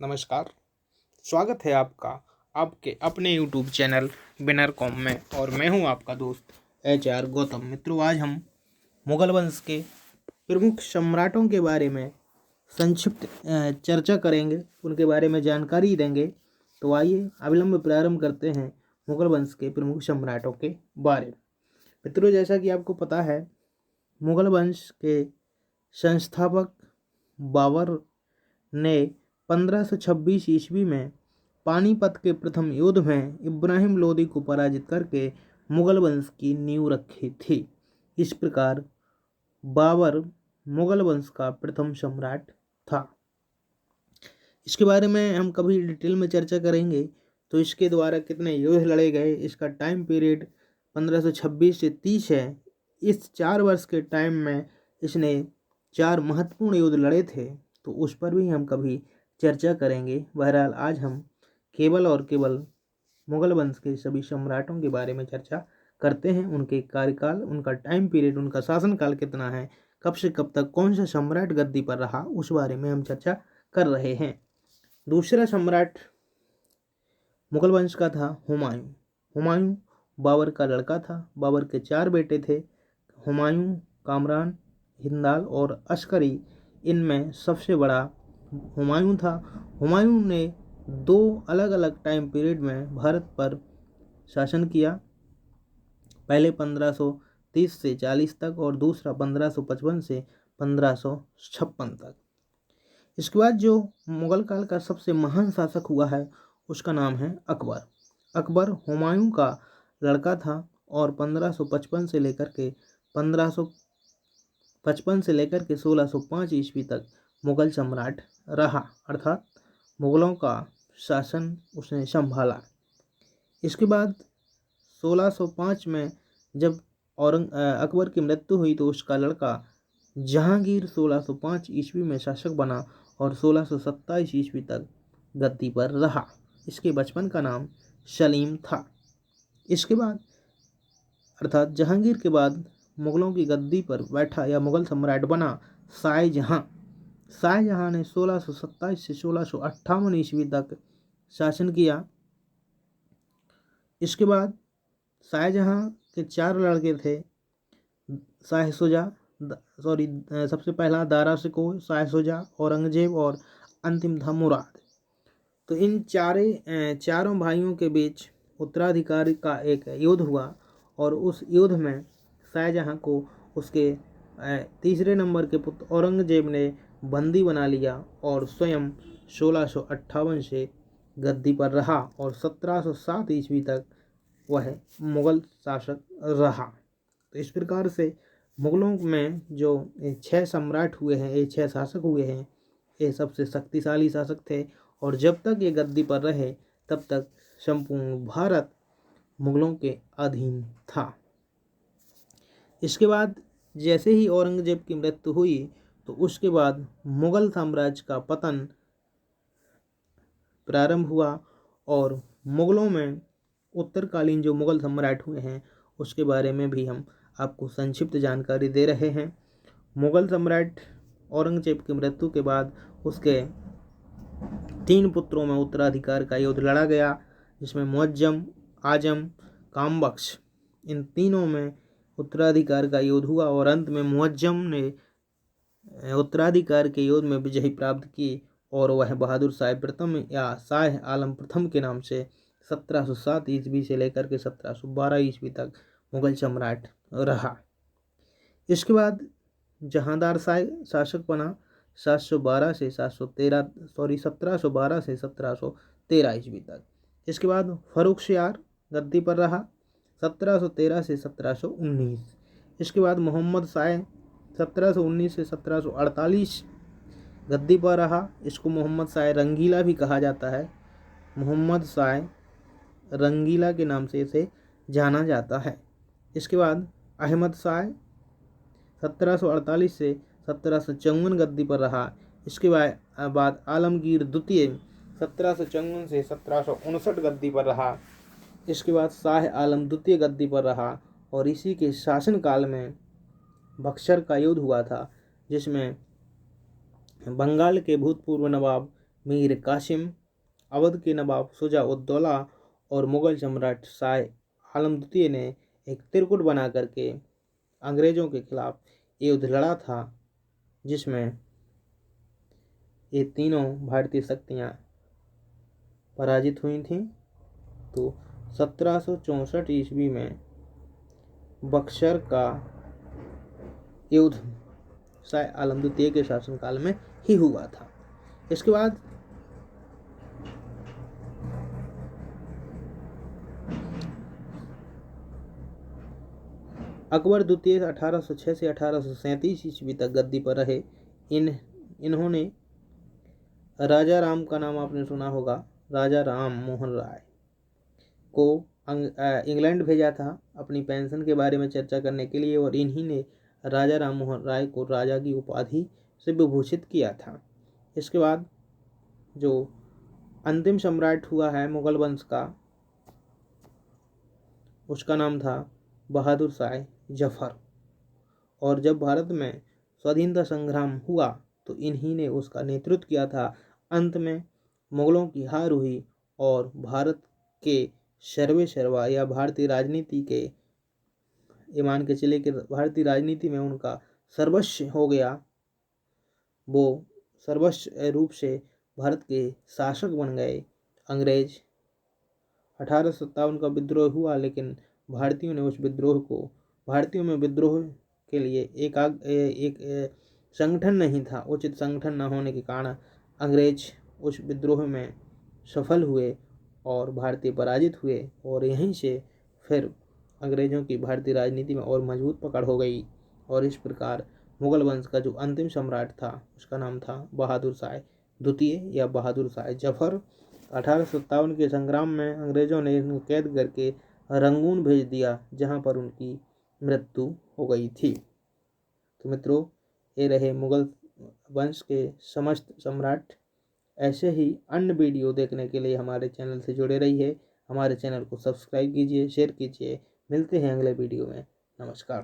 नमस्कार। स्वागत है आपका आपके अपने YouTube चैनल विनर कॉम में और मैं हूं आपका दोस्त HR गौतम। मित्रों, आज हम मुगल वंश के प्रमुख सम्राटों के बारे में संक्षिप्त चर्चा करेंगे, उनके बारे में जानकारी देंगे। तो आइए अविलंब प्रारंभ करते हैं मुगल वंश के प्रमुख सम्राटों के बारे में। मित्रों, जैसा कि आपको पता है, मुगल वंश के संस्थापक बाबर ने 1526 ईस्वी में पानीपत के प्रथम युद्ध में इब्राहिम लोदी को पराजित करके मुगल वंश की नींव रखी थी। इस प्रकार बाबर मुगल वंश का प्रथम सम्राट था। इसके बारे में हम कभी डिटेल में चर्चा करेंगे। तो इसके द्वारा कितने युद्ध लड़े गए, इसका टाइम पीरियड 1526 से 30 है। इस 4 वर्ष के टाइम में इसने 4 महत्वपूर्ण युद्ध लड़े थे, तो उस पर भी हम कभी चर्चा करेंगे। बहरहाल आज हम केवल और केवल मुगल वंश के सभी सम्राटों के बारे में चर्चा करते हैं। उनके कार्यकाल, उनका टाइम पीरियड, उनका शासनकाल कितना है, कब से कब तक कौन सा सम्राट गद्दी पर रहा, उस बारे में हम चर्चा कर रहे हैं। दूसरा सम्राट मुगल वंश का था हुमायूं। हुमायूं बाबर का लड़का था। बाबर के 4 बेटे थे, हुमायूं, कामरान, हिंदाल और अस्करी। इनमें सबसे बड़ा हुमायूं था। हुमायूं ने 2 अलग अलग टाइम पीरियड में भारत पर शासन किया। पहले 1530 से 40 तक और दूसरा 1555 से 1556 तक। इसके बाद जो मुगल काल का सबसे महान शासक हुआ है, उसका नाम है अकबर। अकबर हुमायूं का लड़का था और 1555 से लेकर के 1605 ईस्वी तक मुगल सम्राट रहा, अर्थात मुगलों का शासन उसने संभाला। इसके बाद 1605 में जब अकबर की मृत्यु हुई, तो उसका लड़का जहांगीर 1605 ईस्वी में शासक बना और 1627 ईस्वी तक गद्दी पर रहा। इसके बचपन का नाम सलीम था। इसके बाद अर्थात जहांगीर के बाद मुगलों की गद्दी पर बैठा या मुगल सम्राट बना शाहजहां। शाहजहां ने 1627 से 1658 ईस्वी तक शासन किया। इसके बाद शाहजहां के 4 लड़के थे, शाह शुजा, सबसे पहला दारा शिकोह, शाह शुजा, औरंगजेब और अंतिम था मुराद। तो इन चारों भाइयों के बीच उत्तराधिकारी का एक युद्ध हुआ और उस युद्ध में शाहजहां को उसके तीसरे नंबर के पुत्र औरंगजेब ने बंदी बना लिया और स्वयं 1658 से गद्दी पर रहा और 1707 ईस्वी तक वह मुगल शासक रहा। तो इस प्रकार से मुगलों में जो 6 सम्राट हुए हैं, ये 6 शासक हुए हैं, ये सबसे शक्तिशाली शासक थे और जब तक ये गद्दी पर रहे तब तक संपूर्ण भारत मुगलों के अधीन था। इसके बाद जैसे ही औरंगजेब की मृत्यु हुई, तो उसके बाद मुगल साम्राज्य का पतन प्रारंभ हुआ और मुगलों में उत्तरकालीन जो मुगल सम्राट हुए हैं, उसके बारे में भी हम आपको संक्षिप्त जानकारी दे रहे हैं। मुगल सम्राट औरंगजेब की मृत्यु के बाद उसके 3 पुत्रों में उत्तराधिकार का युद्ध लड़ा गया, जिसमें मुअज्जम, आजम, कामबख्श, इन तीनों में उत्तराधिकार का युद्ध हुआ और अंत में मुअज्जम ने उत्तराधिकार के युद्ध में विजय प्राप्त की और वह बहादुर शाह प्रथम या शाह आलम प्रथम के नाम से 1707 ईस्वी से लेकर के 1712 ईस्वी तक मुगल सम्राट रहा। इसके बाद जहांदार शाह शासक बना 1712 से 1713 ईस्वी तक। इसके बाद फर्रुखसियार गद्दी पर रहा 1713 से 1719। इसके बाद मोहम्मद शाह 1719 से 1748 गद्दी पर रहा। इसको मोहम्मद शाह रंगीला भी कहा जाता है। मोहम्मद शाह रंगीला के नाम से इसे जाना जाता है। इसके बाद अहमद शाह 1748 से 1754 गद्दी पर रहा। इसके बाद आलमगीर द्वितीय 1754 से 1759 गद्दी पर रहा। इसके बाद शाह आलम द्वितीय गद्दी पर रहा और इसी के शासनकाल में बक्सर का युद्ध हुआ था, जिसमें बंगाल के भूतपूर्व नवाब मीर कासिम, अवध के नवाब शुजा-उद-दौला और मुगल सम्राट शाह आलम द्वितीय ने एक त्रिकूट बना करके अंग्रेजों के खिलाफ युद्ध लड़ा था, जिसमें ये तीनों भारतीय शक्तियां पराजित हुई थीं। तो 1764 ईस्वी में बक्सर का युद्ध शाह आलम द्वितीय के शासनकाल में ही हुआ था। इसके बाद अकबर द्वितीय 1806 से 1837 ईस्वी तक गद्दी पर रहे। इन्होंने राजा राम का नाम आपने सुना होगा, राजा राम मोहन राय को इंग्लैंड भेजा था अपनी पेंशन के बारे में चर्चा करने के लिए, और इन्हीं ने राजा राम मोहन राय को राजा की उपाधि से विभूषित किया था। इसके बाद जो अंतिम सम्राट हुआ है मुगल वंश का, उसका नाम था बहादुर शाह जफर, और जब भारत में स्वाधीनता संग्राम हुआ तो इन्हीं ने उसका नेतृत्व किया था। अंत में मुगलों की हार हुई और भारत के सर्वे सर्वा या भारतीय राजनीति के, ये मान के चले कि भारतीय राजनीति में उनका सर्वस्व हो गया। वो सर्वस्व रूप से भारत के शासक बन गए अंग्रेज। 1857 का विद्रोह हुआ, लेकिन भारतीयों ने उस विद्रोह को, भारतीयों में विद्रोह के लिए एक संगठन नहीं था, उचित संगठन न होने के कारण अंग्रेज उस विद्रोह में सफल हुए और भारतीय पराजित हुए, और यहीं से फिर अंग्रेजों की भारतीय राजनीति में और मजबूत पकड़ हो गई। और इस प्रकार मुगल वंश का जो अंतिम सम्राट था उसका नाम था बहादुर शाह द्वितीय या बहादुर शाह जफर। 1857 के संग्राम में अंग्रेजों ने इन्हें कैद करके रंगून भेज दिया, जहां पर उनकी मृत्यु हो गई थी। तो मित्रों, ये रहे मुगल वंश के समस्त सम्राट। ऐसे ही अन्य वीडियो देखने के लिए हमारे चैनल से जुड़े रहिए। हमारे चैनल को सब्सक्राइब कीजिए, शेयर कीजिए। मिलते हैं अगले वीडियो में। नमस्कार।